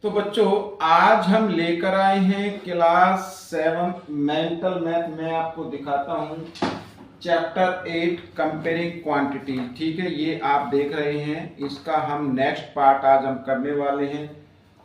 तो बच्चों आज हम लेकर आए हैं क्लास 7 मेंटल मैथ में आपको दिखाता हूं चैप्टर 8 कंपेयरिंग क्वांटिटी। ठीक है, ये आप देख रहे हैं, इसका हम नेक्स्ट पार्ट आज हम करने वाले हैं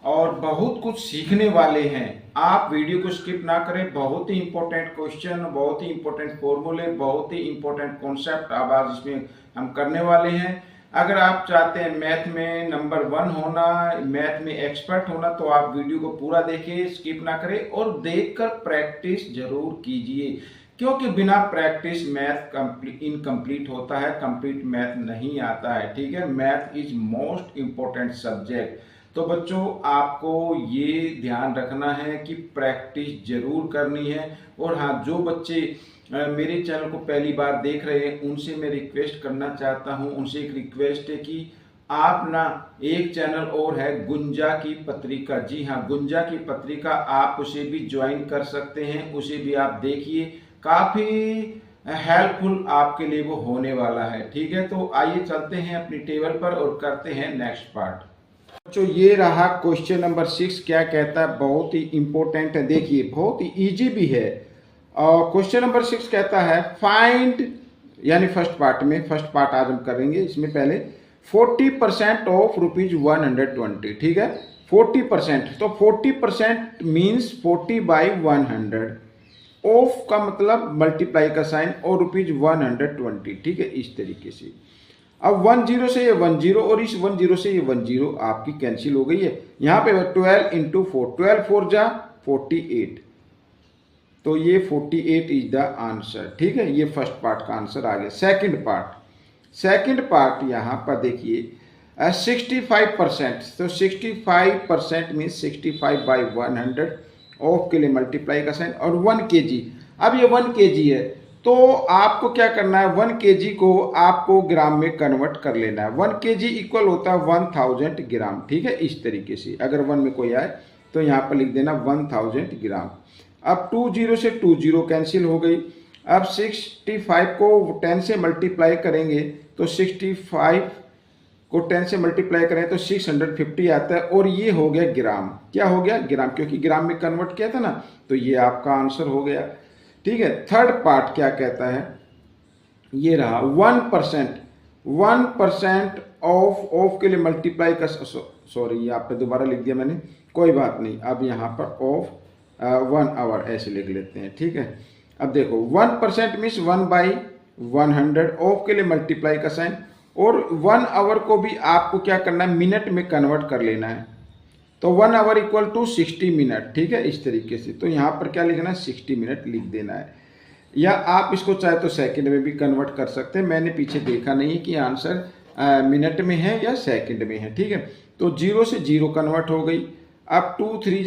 और बहुत कुछ सीखने वाले हैं। आप वीडियो को स्किप ना करें, बहुत ही इंपॉर्टेंट क्वेश्चन, बहुत ही इंपॉर्टेंट फॉर्मूले, बहुत ही इंपॉर्टेंट कॉन्सेप्ट अब आज इसमें हम करने वाले हैं। अगर आप चाहते हैं मैथ में नंबर 1 होना, मैथ में एक्सपर्ट होना, तो आप वीडियो को पूरा देखिए, स्किप ना करें और देखकर प्रैक्टिस जरूर कीजिए, क्योंकि बिना प्रैक्टिस मैथ इनकम्प्लीट होता है, कंप्लीट मैथ नहीं आता है। ठीक है, math is most important subject. तो बच्चों आपको ये ध्यान रखना है कि प्रैक्टिस जरूर करनी है। और हाँ, जो बच्चे मेरे चैनल को पहली बार देख रहे हैं उनसे मैं रिक्वेस्ट करना चाहता हूं, उनसे एक रिक्वेस्ट है कि आप ना, एक चैनल और है गुंजा की पत्रिका। जी हाँ, गुंजा की पत्रिका, आप उसे भी ज्वाइन कर सकते हैं, उसे भी आप देखिए, काफी हेल्पफुल आपके लिए वो होने वाला है। ठीक है, तो आइए चलते हैं अपनी टेबल पर और करते हैं नेक्स्ट पार्ट। बच्चों ये रहा क्वेश्चन नंबर 6। क्या कहता है, बहुत ही इंपॉर्टेंट है, देखिए बहुत ही इजी भी है। और क्वेश्चन नंबर 6 कहता है फाइंड, यानी फर्स्ट पार्ट आज हम करेंगे। इसमें पहले 40% ऑफ ₹120। ठीक है, 40%, तो 40% मीन्स 40/100। ऑफ का मतलब मल्टीप्लाई का साइन और ₹120। ठीक है, इस तरीके से। अब 10 से ये 10 और इस 10 से ये 10 आपकी कैंसिल हो गई है। यहाँ पे 12 × 4, 12 4 जा 48, तो ये 48 इज द आंसर। ठीक है, ये फर्स्ट पार्ट का आंसर आ गया। सेकंड पार्ट यहाँ पर देखिए 65%, तो 65% मीन्स 65/100, ऑफ के लिए मल्टीप्लाई का साइन और 1 kg। अब ये 1 kg है, तो आपको क्या करना है, 1 kg को आपको ग्राम में कन्वर्ट कर लेना है। 1 kg इक्वल होता है 1000 ग्राम। ठीक है, इस तरीके से अगर 1 में कोई आए तो यहाँ पर लिख देना 1000 ग्राम। अब 20 से 20 कैंसिल हो गई। अब 65 को 10 से मल्टीप्लाई करेंगे तो 65 को 10 से मल्टीप्लाई करें तो 650 आता है, और ये हो गया ग्राम। क्या हो गया, ग्राम, क्योंकि ग्राम में कन्वर्ट किया था ना, तो ये आपका आंसर हो गया। ठीक है, थर्ड पार्ट क्या कहता है, ये रहा 1% ऑफ के लिए मल्टीप्लाई का, सॉरी यहाँ पे दोबारा लिख दिया मैंने, कोई बात नहीं। अब यहाँ पर ऑफ 1 आवर ऐसे लिख लेते हैं। ठीक है, अब देखो 1% मीन्स 1/100, ऑफ के लिए मल्टीप्लाई का साइन, और 1 आवर को भी आपको क्या करना है, मिनट में कन्वर्ट कर लेना है। तो 1 आवर इक्वल टू 60 मिनट। ठीक है, इस तरीके से। तो यहाँ पर क्या लिखना है, 60 मिनट लिख देना है, या आप इसको चाहे तो सेकंड में भी कन्वर्ट कर सकते हैं। मैंने पीछे देखा नहीं कि आंसर मिनट में है या सेकंड में है। ठीक है, तो 0 से 0 कन्वर्ट हो गई। अब 2 3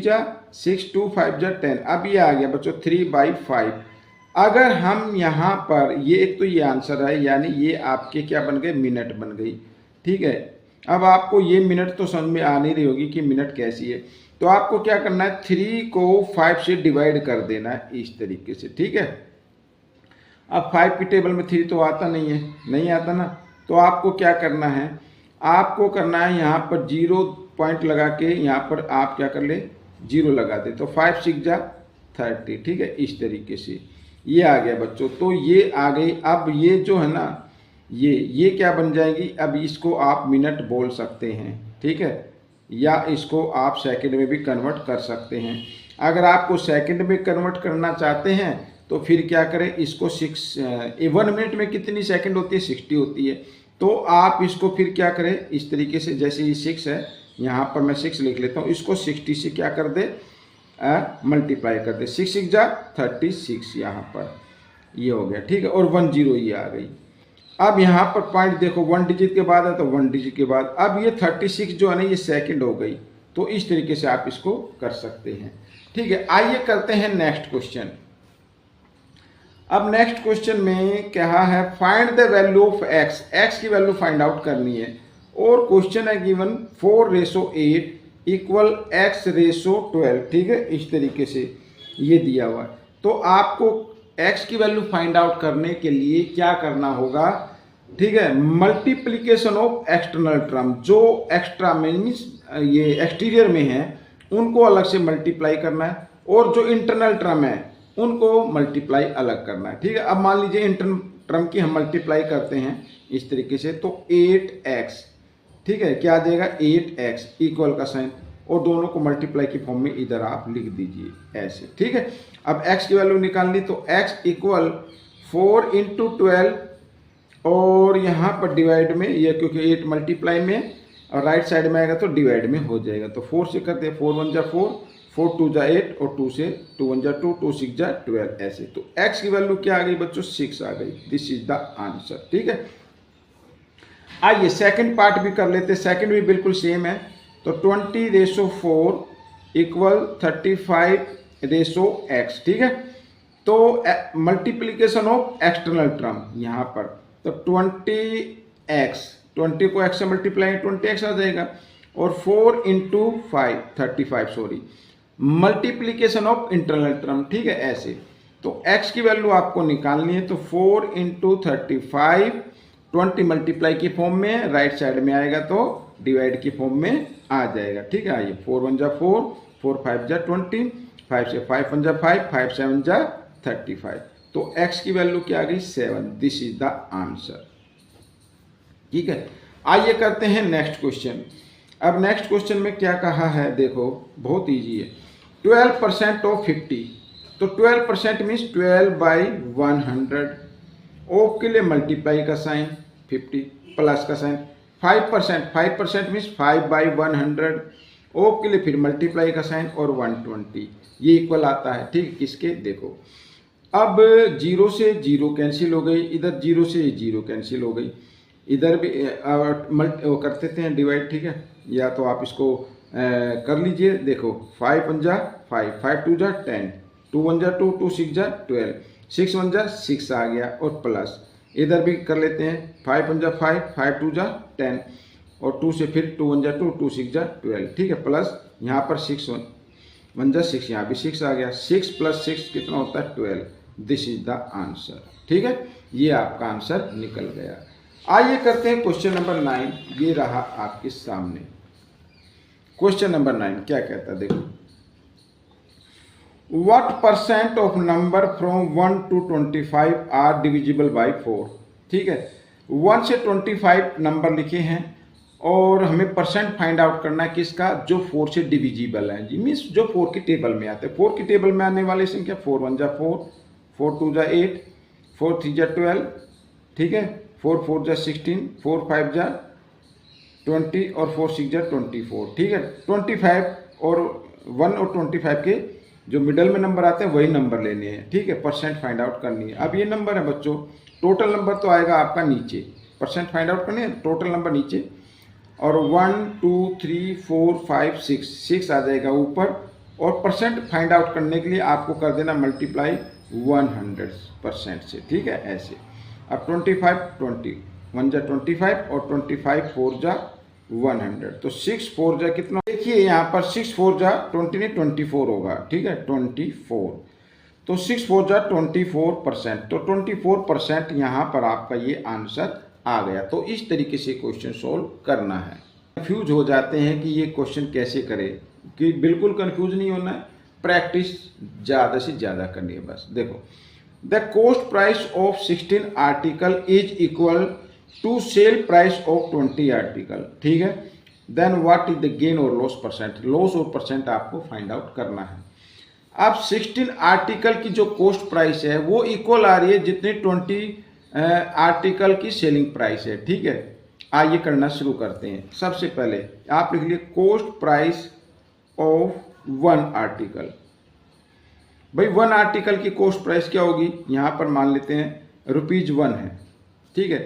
जा 6, 2 5 जा 10। अब ये आ गया बच्चों 3/5। अगर हम यहाँ पर ये, एक तो ये आंसर है, यानी ये आपके क्या बन गए, मिनट बन गई। ठीक है, अब आपको ये मिनट तो समझ में आ नहीं रही होगी कि मिनट कैसी है, तो आपको क्या करना है, 3 को 5 से डिवाइड कर देना है, इस तरीके से। ठीक है, अब 5 की टेबल में 3 तो आता नहीं है, नहीं आता ना, तो आपको क्या करना है, आपको करना है यहाँ पर 0 पॉइंट लगा के, यहाँ पर आप क्या कर ले, 0 लगा दे, तो 5 6 जा 30। ठीक है, इस तरीके से ये आ गया बच्चों। तो ये आ गई। अब ये जो है ना, ये क्या बन जाएगी, अब इसको आप मिनट बोल सकते हैं। ठीक है, या इसको आप सेकंड में भी कन्वर्ट कर सकते हैं। अगर आपको सेकंड में कन्वर्ट करना चाहते हैं तो फिर क्या करें, इसको 1 मिनट में कितनी सेकंड होती है, 60 होती है। तो आप इसको फिर क्या करें, इस तरीके से, जैसे ये 6 है, यहाँ पर मैं 6 लिख लेता हूँ, इसको 60 से क्या कर दे, मल्टीप्लाई कर दे, 6 6 जा 36, यहाँ पर ये हो गया। ठीक है, और 10 ये आ गई। अब यहाँ पर पॉइंट देखो, 1 डिजिट के बाद है तो 1 डिजिट के बाद। अब ये 36 जो है ना, ये सेकंड हो गई। तो इस तरीके से आप इसको कर सकते हैं। ठीक है, आइए करते हैं नेक्स्ट क्वेश्चन। अब नेक्स्ट क्वेश्चन में क्या है, find the value of x, x की वैल्यू फाइंड आउट करनी है। और क्वेश्चन है गिवन 4:8 इक्वल x/12। ठीक है, इस तरीके से ये दिया हुआ है। तो आपको x की वैल्यू फाइंड आउट करने के लिए क्या करना होगा, ठीक है, मल्टीप्लीकेशन ऑफ एक्सटर्नल टर्म, जो एक्स्ट्रा मीन्स ये एक्सटीरियर में हैं उनको अलग से मल्टीप्लाई करना है, और जो इंटरनल टर्म है उनको मल्टीप्लाई अलग करना है। ठीक है, अब मान लीजिए इंटरनल टर्म की हम मल्टीप्लाई करते हैं इस तरीके से, तो 8x, ठीक है, क्या आ जाएगा 8x इक्वल का साइन, और दोनों को मल्टीप्लाई की फॉर्म में इधर आप लिख दीजिए ऐसे। ठीक है, अब x की वैल्यू निकालनी, तो x इक्वल 4 इंटू 12, और यहाँ पर डिवाइड में ये क्योंकि 8 मल्टीप्लाई में और राइट साइड में आएगा तो डिवाइड में हो जाएगा, तो 4 से करते हैं, 4 1 जा 4, 4 2 जा 8, और 2 से 2 1 जा 2, 2 6 जा 12 ऐसे। तो x की वैल्यू क्या आ गई बच्चों 6 आ गई। This is the answer. ठीक है, आइए सेकंड पार्ट भी कर लेते हैं। सेकंड भी बिल्कुल सेम है, तो 20/4 इक्वल 35/x। ठीक है, तो मल्टीप्लीकेशन ऑफ एक्सटर्नल टर्म यहाँ पर, तो 20x, 20 को x से मल्टीप्लाई 20x आ जाएगा, और 4 into 5 35 sorry, multiplication of internal term. ठीक है, ऐसे तो x की वैल्यू आपको निकालनी है, तो 4 इंटू 35, 20 मल्टीप्लाई की फॉर्म में, राइट साइड में आएगा तो डिवाइड की फॉर्म में आ जाएगा। ठीक है, आइए 4 1 जा 4, 4 5 जा 20, 5 से 5 1 जा 5, 5 7 जा 35, तो x की वैल्यू क्या आ गई 7। This is the answer. ठीक है, आइए करते हैं नेक्स्ट क्वेश्चन। अब नेक्स्ट क्वेश्चन में क्या कहा है, देखो बहुत इजी है। 12% ऑफ 50, तो 12% मीन्स 12/100, ऑफ के लिए मल्टीप्लाई का साइन 50 प्लस का साइन, 5% मीन्स 5/100, ऑफ के लिए फिर मल्टीप्लाई का साइन और 120, ये इक्वल आता है। ठीक, किसके देखो, अब 0 से 0 कैंसिल हो गई, इधर 0 से 0 कैंसिल हो गई, इधर भी करते थे डिवाइड। ठीक है, या तो आप इसको कर लीजिए, देखो 5 1 जा 5, 5 2 जा 10, 2 1 जा 2, 2 6 जा 12, 6 1 जा 6 आ गया, और प्लस इधर भी कर लेते हैं, 5 1 जा 5, 5 2 जा 10, और 2 से फिर 2 1 जा 2, 2 6 जा 12। ठीक है, प्लस यहाँ पर 6 1 जा 6, यहाँ भी 6 आ गया, 6 + 6 कितना होता है 12। This is the answer. ठीक है, ये आपका आंसर निकल गया। आइए करते हैं क्वेश्चन नंबर 9, ये रहा आपके सामने। क्वेश्चन नंबर 9 क्या कहता है, देखो, what percent of number from 1 to 25 are divisible by 4। ठीक है, 1 से 25 नंबर लिखे हैं, और हमें परसेंट फाइंड आउट करना है किसका, जो 4 से डिविजिबल है जी, मीन्स जो 4 की टेबल में आते हैं। 4 की टेबल में आने वाली संख्या 4 1 जा 4, 4 2 जा 8, 4 3 जा 12, ठीक है, 4 4 जा 16, 4 5 जा 20, और 4 6 जा 24। ठीक है, 25 और 1 और 25 के जो मिडल में नंबर आते हैं वही नंबर लेने हैं। ठीक है, परसेंट फाइंड आउट करनी है। अब ये नंबर है बच्चों, टोटल नंबर तो आएगा आपका नीचे, परसेंट फाइंड आउट करनी है, टोटल नंबर नीचे, और 1 2 3 4 5 6 आ जाएगा ऊपर, और परसेंट फाइंड आउट करने के लिए आपको कर देना मल्टीप्लाई 100% से। ठीक है, ऐसे। अब 25 20 1 जा 25, और 25 4 जा 100, तो 6 4 जा कितना, देखिए यहाँ पर 6 4 जा 20 नहीं 24 होगा। ठीक है, 24, तो 6 4 जा 24%, तो 24% यहाँ पर आपका ये आंसर आ गया। तो इस तरीके से क्वेश्चन सोल्व करना है। कंफ्यूज हो जाते हैं कि ये क्वेश्चन कैसे करें, कि बिल्कुल कंफ्यूज नहीं होना है, प्रैक्टिस ज़्यादा से ज़्यादा करनी है बस। देखो, the cost price of 16 article is equal to sale price of 20 article. ठीक है, then what is the gain और लॉस परसेंट, लॉस और परसेंट आपको फाइंड आउट करना है। अब 16 आर्टिकल की जो कॉस्ट प्राइस है वो इक्वल आ रही है जितनी 20 आर्टिकल की सेलिंग प्राइस है। ठीक है, आइए करना शुरू करते हैं। सबसे पहले आप लिख लिए कॉस्ट प्राइस ऑफ 1 आर्टिकल। भाई 1 आर्टिकल की कॉस्ट प्राइस क्या होगी, यहाँ पर मान लेते हैं ₹1 है। ठीक है,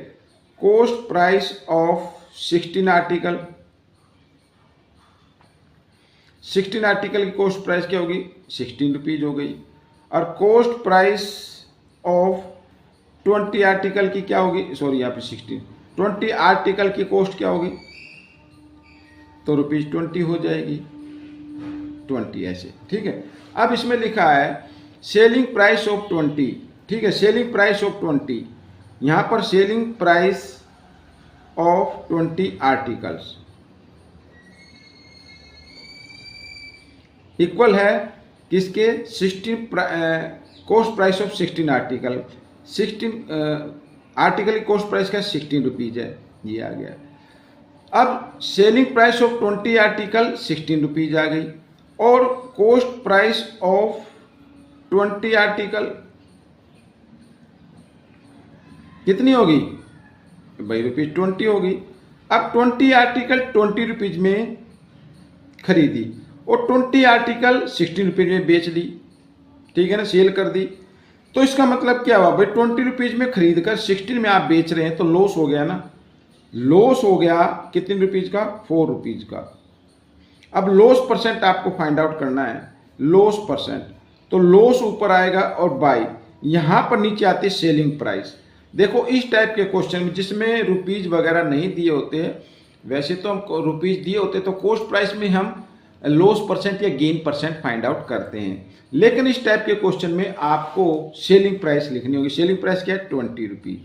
cost price of 16 article, 16 article की कॉस्ट प्राइस क्या होगी, ₹16 हो गई। और कॉस्ट प्राइस ऑफ 20 आर्टिकल की क्या होगी, सॉरी यहाँ पे 16, 20 आर्टिकल की कॉस्ट क्या होगी, तो ₹20 हो जाएगी, 20 ऐसे। ठीक है, अब इसमें लिखा है सेलिंग प्राइस ऑफ 20। ठीक है, सेलिंग प्राइस ऑफ 20, यहाँ पर selling price of 20 articles, equal है किसके 16 cost price of 16 article. 16 article की कॉस्ट प्राइस का 16 रुपीज है, ये आ गया। अब selling price of 20 article 16 rupees आ गई, और कॉस्ट प्राइस ऑफ 20 आर्टिकल कितनी होगी भाई, रुपीज 20 होगी। अब 20 आर्टिकल 20 रुपीज में खरीदी और 20 आर्टिकल 16 रुपीज में बेच दी, ठीक है ना, सेल कर दी। तो इसका मतलब क्या हुआ भाई, 20 रुपीज में खरीद कर 16 में आप बेच रहे हैं, तो लॉस हो गया ना। लॉस हो गया कितने रुपीज का, 4 रुपीज का। अब लॉस परसेंट आपको फाइंड आउट करना है, लॉस परसेंट। तो लॉस ऊपर आएगा और बाई, यहां पर नीचे आती है सेलिंग प्राइस। देखो इस टाइप के क्वेश्चन में जिसमें रुपीज वगैरह नहीं दिए होते, वैसे तो हम रुपीज दिए होते तो कॉस्ट प्राइस में हम लॉस परसेंट या गेन परसेंट फाइंड आउट करते हैं, लेकिन इस टाइप के क्वेश्चन में आपको सेलिंग प्राइस लिखनी होगी। सेलिंग प्राइस क्या है, 20 रुपीज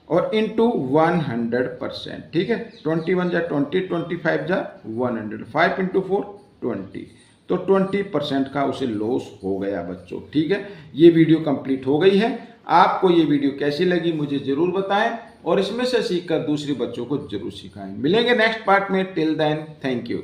और इंटू 100%, ठीक है। 21 जा 20, 25 जा 100, 5 इंटू 4 20, तो 20% का उसे लॉस हो गया बच्चों, ठीक है। ये वीडियो कंप्लीट हो गई है। आपको ये वीडियो कैसी लगी मुझे जरूर बताएं, और इसमें से सीखकर दूसरे बच्चों को जरूर सिखाएं। मिलेंगे नेक्स्ट पार्ट में, टिल देन थैंक यू।